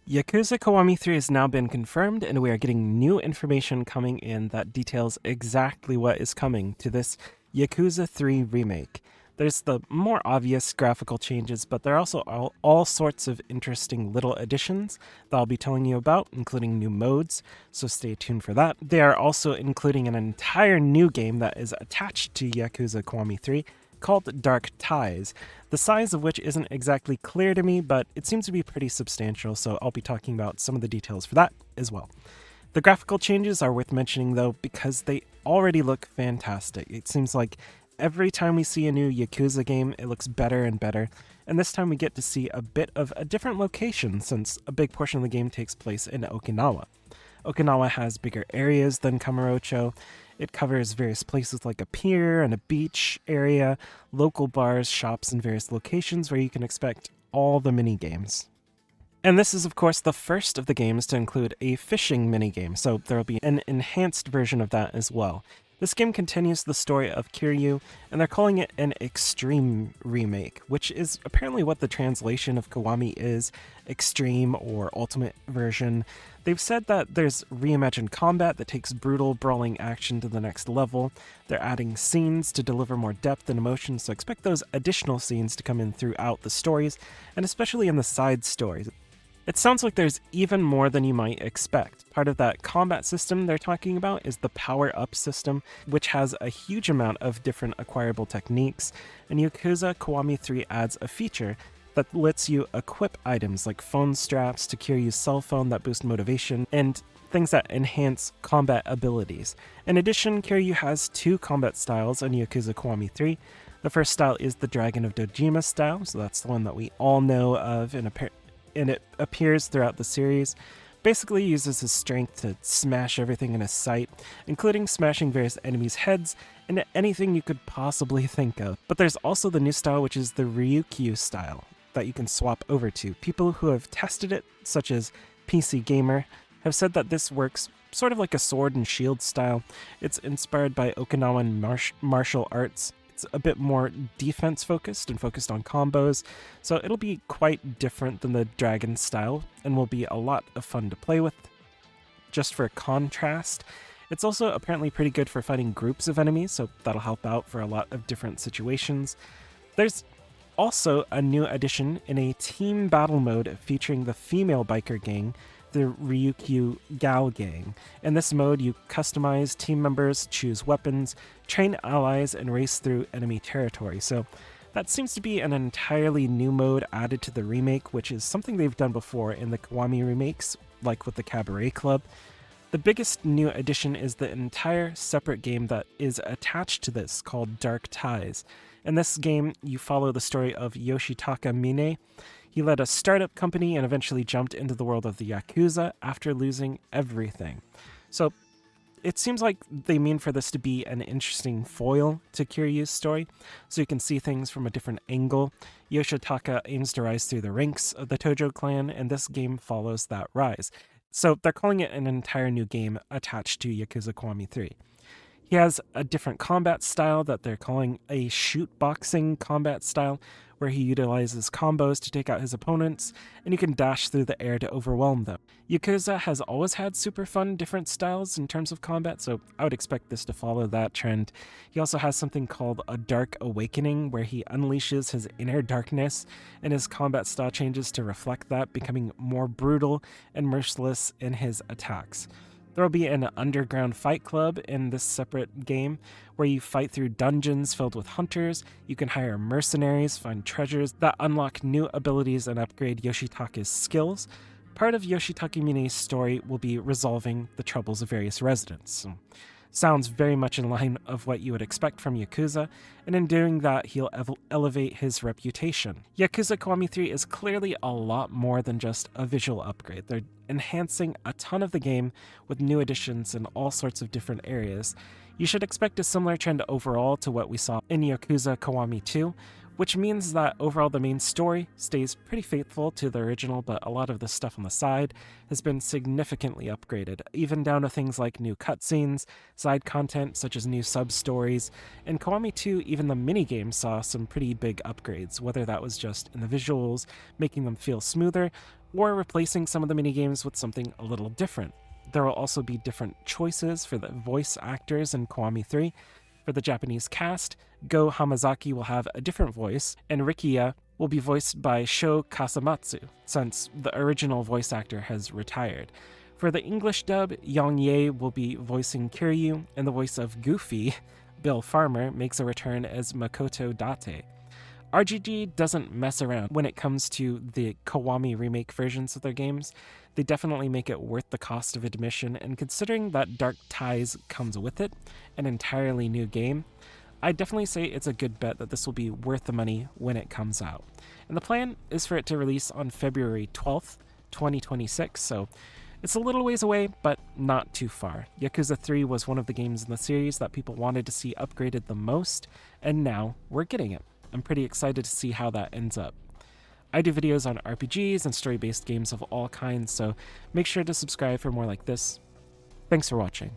Yakuza Kiwami 3 has now been confirmed, and we are getting new information coming in that details exactly what is coming to this Yakuza 3 remake. There's the more obvious graphical changes, but there are also all sorts of interesting little additions that I'll be telling you about, including new modes, so stay tuned for that. They are also including an entire new game that is attached to Yakuza Kiwami 3 called Dark Ties, the size of which isn't exactly clear to me, but it seems to be pretty substantial, so I'll be talking about some of the details for that as well. The graphical changes are worth mentioning though because they already look fantastic. It seems like every time we see a new Yakuza game, it looks better and better, and this time we get to see a bit of a different location since a big portion of the game takes place in Okinawa. Okinawa has bigger areas than Kamurocho. It covers various places like a pier and a beach area, local bars, shops, and various locations where you can expect all the mini-games. And this is, of course, the first of the games to include a fishing minigame, so there will be an enhanced version of that as well. This game continues the story of Kiryu, and they're calling it an extreme remake, which is apparently what the translation of Kiwami is, extreme or ultimate version. They've said that there's reimagined combat that takes brutal, brawling action to the next level. They're adding scenes to deliver more depth and emotion, so expect those additional scenes to come in throughout the stories, and especially in the side stories. It sounds like there's even more than you might expect. Part of that combat system they're talking about is the power-up system, which has a huge amount of different acquirable techniques, and Yakuza Kiwami 3 adds a feature that lets you equip items like phone straps to Kiryu's cell phone that boost motivation, and things that enhance combat abilities. In addition, Kiryu has two combat styles in Yakuza Kiwami 3. The first style is the Dragon of Dojima style, so that's the one that we all know of and it appears throughout the series. Basically uses his strength to smash everything in his sight, including smashing various enemies' heads and anything you could possibly think of. But there's also the new style, which is the Ryukyu style, that you can swap over to. People who have tested it, such as PC Gamer, have said that this works sort of like a sword and shield style. It's inspired by Okinawan martial arts. It's a bit more defense focused and focused on combos, so it'll be quite different than the dragon style and will be a lot of fun to play with. Just for contrast, it's also apparently pretty good for fighting groups of enemies, so that'll help out for a lot of different situations. There's also a new addition in a team battle mode featuring the female biker gang, the Ryukyu Gal Gang. In this mode, you customize team members, choose weapons, train allies, and race through enemy territory. So that seems to be an entirely new mode added to the remake, which is something they've done before in the Kiwami remakes, like with the Cabaret Club. The biggest new addition is the entire separate game that is attached to this called Dark Ties. In this game, you follow the story of Yoshitaka Mine. He led a startup company and eventually jumped into the world of the Yakuza after losing everything. So it seems like they mean for this to be an interesting foil to Kiryu's story, so you can see things from a different angle. Yoshitaka aims to rise through the ranks of the Tojo clan, and this game follows that rise. So they're calling it an entire new game attached to Yakuza Kiwami 3. He has a different combat style that they're calling a shoot boxing combat style, where he utilizes combos to take out his opponents, and you can dash through the air to overwhelm them. Yakuza has always had super fun different styles in terms of combat, so I would expect this to follow that trend. He also has something called a Dark Awakening, where he unleashes his inner darkness, and his combat style changes to reflect that, becoming more brutal and merciless in his attacks. There will be an underground fight club in this separate game where you fight through dungeons filled with hunters. You can hire mercenaries, find treasures that unlock new abilities and upgrade Yoshitaka's skills. Part of Yoshitaka Mine's story will be resolving the troubles of various residents. Sounds very much in line of what you would expect from Yakuza, and in doing that, he'll elevate his reputation. Yakuza Kiwami 3 is clearly a lot more than just a visual upgrade. They're enhancing a ton of the game with new additions in all sorts of different areas. You should expect a similar trend overall to what we saw in Yakuza Kiwami 2, which means that overall the main story stays pretty faithful to the original, but a lot of the stuff on the side has been significantly upgraded, even down to things like new cutscenes, side content such as new sub-stories. In Kiwami 2, even the minigames saw some pretty big upgrades, whether that was just in the visuals, making them feel smoother, or replacing some of the minigames with something a little different. There will also be different choices for the voice actors in Kiwami 3. For the Japanese cast, Go Hamazaki will have a different voice, and Rikiya will be voiced by Sho Kasamatsu, since the original voice actor has retired. For the English dub, Yang Ye will be voicing Kiryu, and the voice of Goofy, Bill Farmer, makes a return as Makoto Date. RGG doesn't mess around when it comes to the Kiwami remake versions of their games. They definitely make it worth the cost of admission, and considering that Dark Ties comes with it, an entirely new game, I definitely say it's a good bet that this will be worth the money when it comes out. And the plan is for it to release on February 12th, 2026, so it's a little ways away, but not too far. Yakuza 3 was one of the games in the series that people wanted to see upgraded the most, and now we're getting it. I'm pretty excited to see how that ends up. I do videos on RPGs and story-based games of all kinds, so make sure to subscribe for more like this. Thanks for watching.